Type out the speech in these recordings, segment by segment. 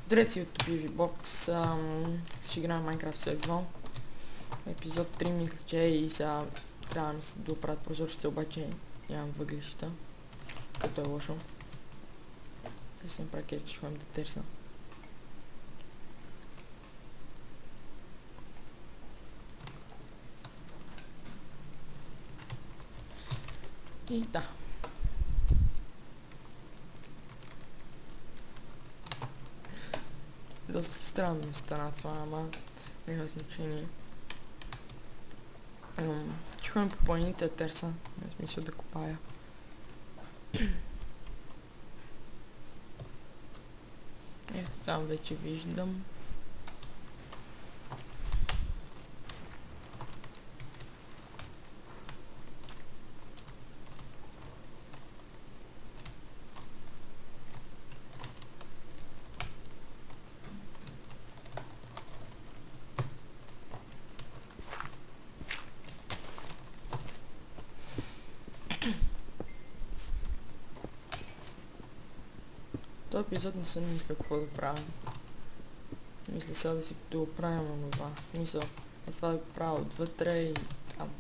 Здравейте, YouTube Box. Ще играем Minecraft Survival. Епизод 3 мисля, че и сега трябва да ми се доправят прозорците, обаче нямам въглища. Като е лошо. Сега ще направя керки, ще ходим да търся. И да. Доста странно ми стана това, ама няма значение. Ще ходим по планините да търся, в смисъл да копая. Ето там вече виждам. Този епизод не съм мисля какво да правя. Мисля сега да си дооправим онова. В смисъл е това да го правя отвътре и там.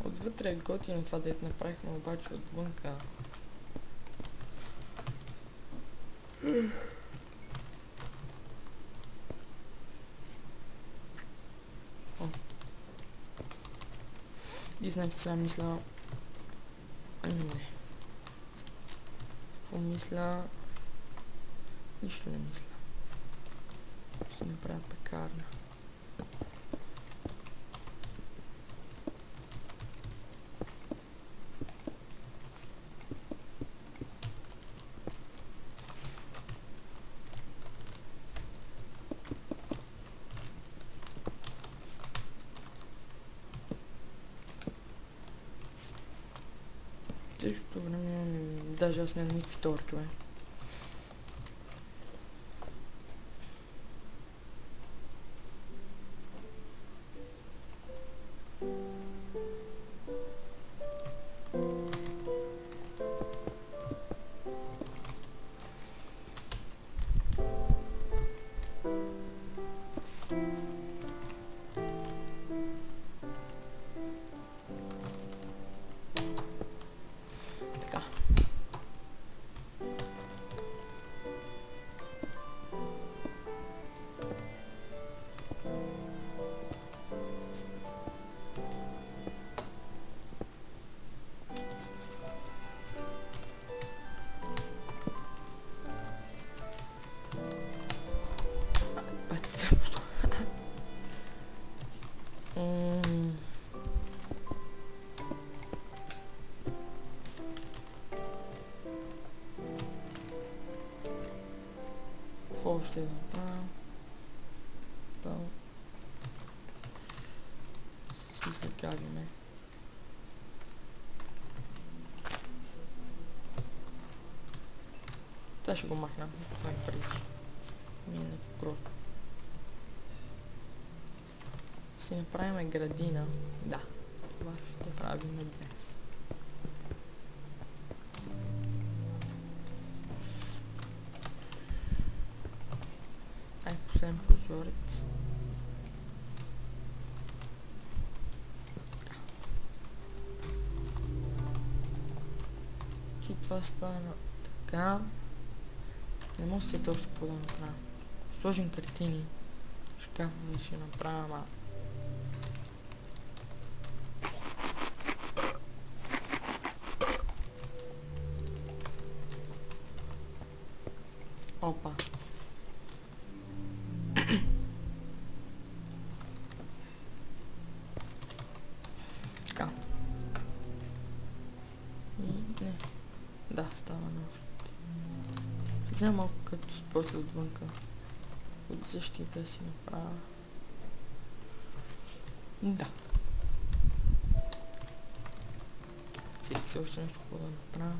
Отвътре е готино това, дето направихме, обаче отвънка. И знаете, сега мисля... Не. Какво мисля? Нищо не мисля. Ще направя пекарна. В същото време даже аз нямам никакви торчове. Какво ще да направя? Смисъл кагаме. Това ще го махна. Това е прилича. Ми е нещо грозно. Ще направим градина. Да. Това ще правим днес. Ай, последен прозорец. И това стана така. Не мога да се точно какво да направя. Ще сложим картини. Шкафови ще направя, ама... Опа. Така. И не. Да, става нощ. Ще взема малко като после отвънка. От защита си направя. Да. Сега все още нещо какво да направя.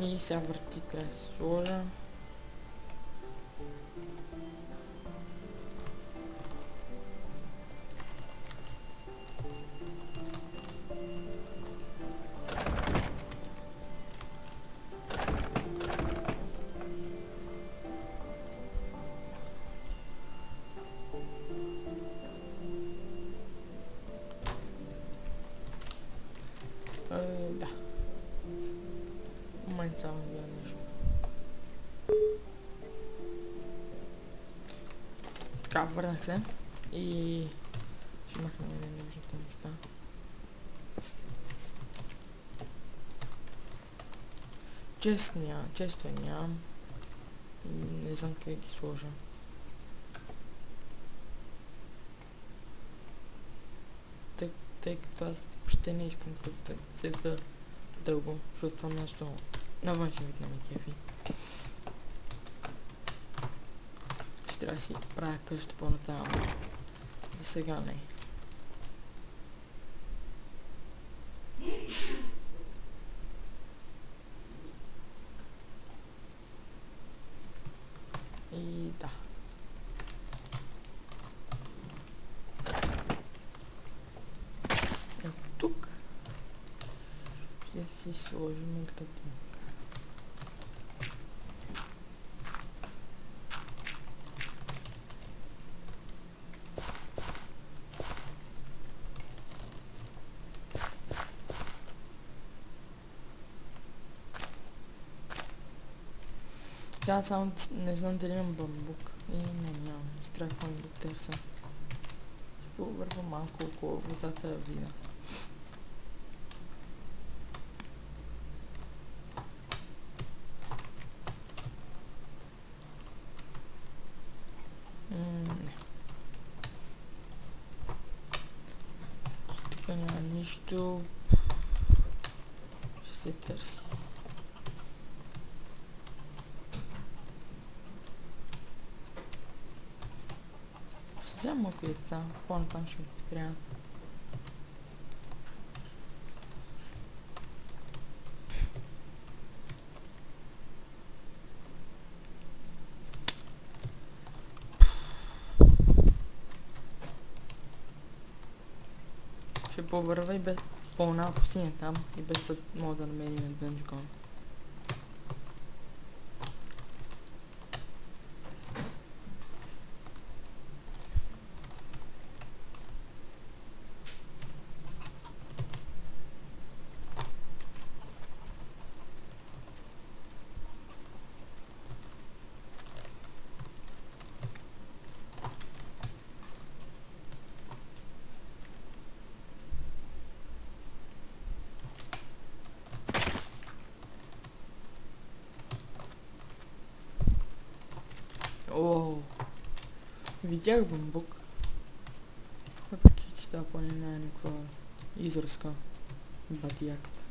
И сега върти трябва да се сложа. Да. Момент само да видя нещо. Така, върнах се и ще махнем ненужните неща. Често нямам. Не знам къде ги сложа. Тъй като аз въобще не искам да седа дълго, защото това място на външен вид не ме кефи. Ще трябва да си правя къща по-натам. За сега не. И да. Тук ще си сложим градинка. Сега само не знам дали имам бамбук. И нямам. Страхвам да търся. Ще повърва малко около водата да видя. Не. Тук няма нищо. Ще се търси. Ще взема малко яйца. По-натам ще ми трябва. Ще повърва и без пълна пустиня там и без да мога да намерим дънжгон. Ооо, видях бамбук. Въпреки че това поне не е някаква изразка бадияката.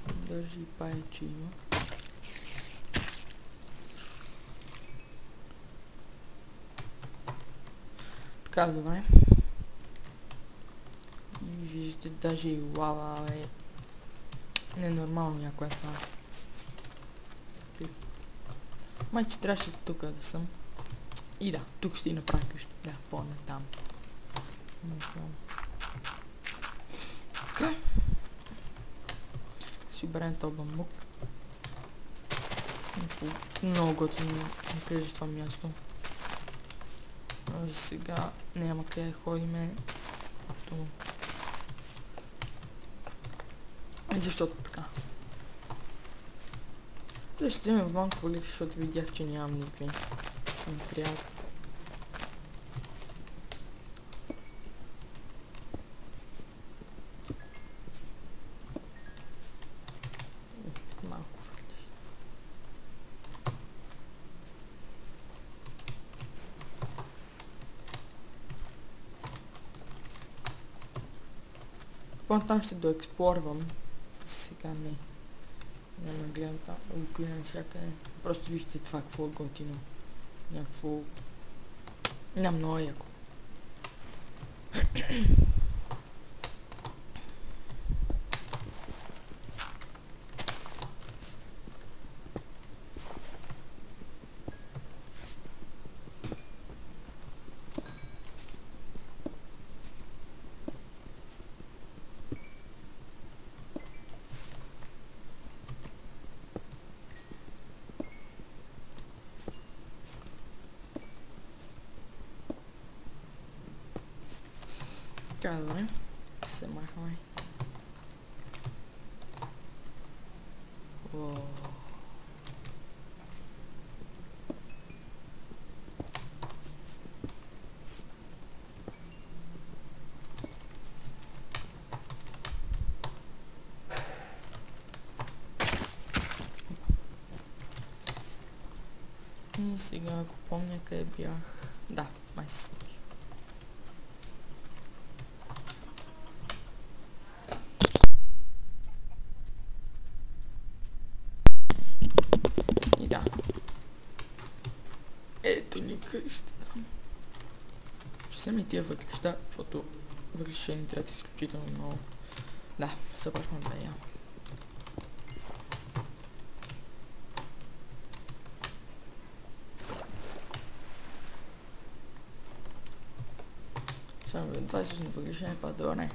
Даже и паече има. Така, добре. И виждате, даже и лава е ненормално някоя това. Май, че трябваше тук да съм. И да, тук ще и направя къща. Да, по-не там. Така. си берем този бамбук. Много готино изглежда това място. За сега няма къде ходиме. И защото така. Да ще вземем в малко въглища, защото видях, че нямам никакви материали. Малко въглища. По-натам ще доексплорвам. Сега не. Няма да гледам там, гледам всякъде. Просто вижте това, какво е готино. Някакво... Няма много яко. Така, добре. Се махаме. И сега, ако помня къде бях... Да, май си. И да. Ето ни къщата. Ще взема и тия въглища, защото въглища ни трябва изключително много. Да, събрахме бея. Само 20 въглища не пада долу, не.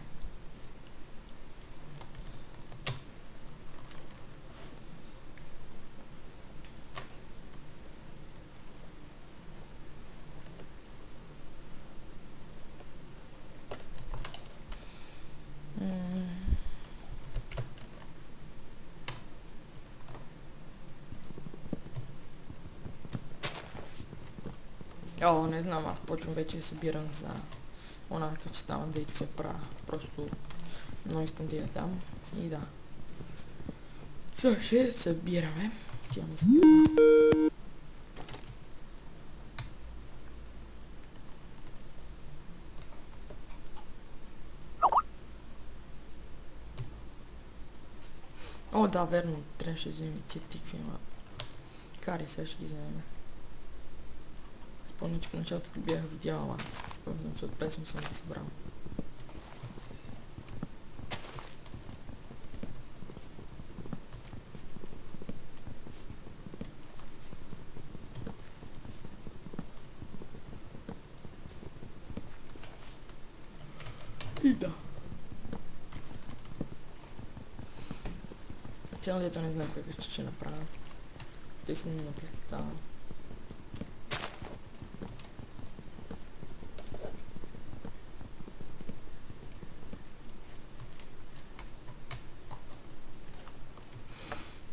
О, не знам, аз почвам вече да събирам за она къща там, дето се правя. Просто много искам да я там и да. Сега ще събираме. Отиваме събираме. О, да, верно, трябваше да вземем тия тикви, ама... Кари, сега ще ги вземем. Спомня, че в началото ги бях видял, ама в отпресвам съм ги събрал. И да. Цяло дето не знам как ще направя. Те си не представя.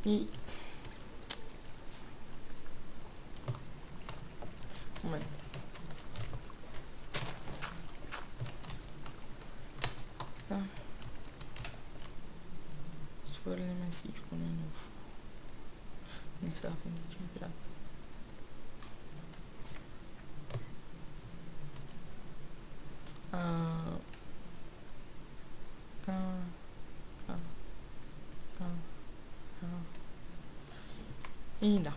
И... Момент. Така. Свърлиме всичко ненужно. Не сега в че ми трябва. И да.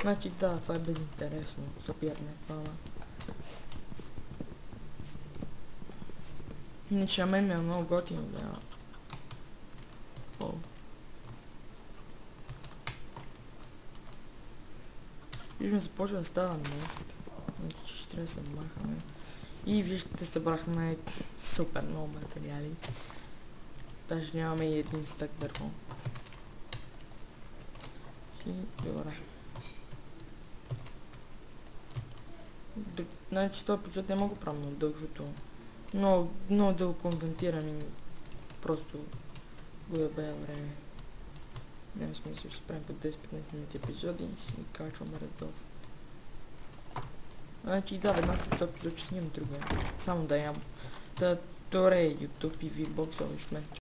Значи да, това е безинтересно събиране, това. Иначе на мен ми е много готино, бе. О. Виждаме, започва да става нощ. Значи ще трябва да се махаме. И виждате, събрахме супер много материали. Даже нямаме и един стък дърво. Добре. Значи този епизод не мога да правя много дълг, защото много дълго конвентирам и просто губя време. Няма смисъл, ще правим по 10-15 минути епизоди и ще ги качваме редовно. Значи да, веднага след този епизод ще снимам друга. Само да ям. Добре, YouTube и VBOX, обич мен.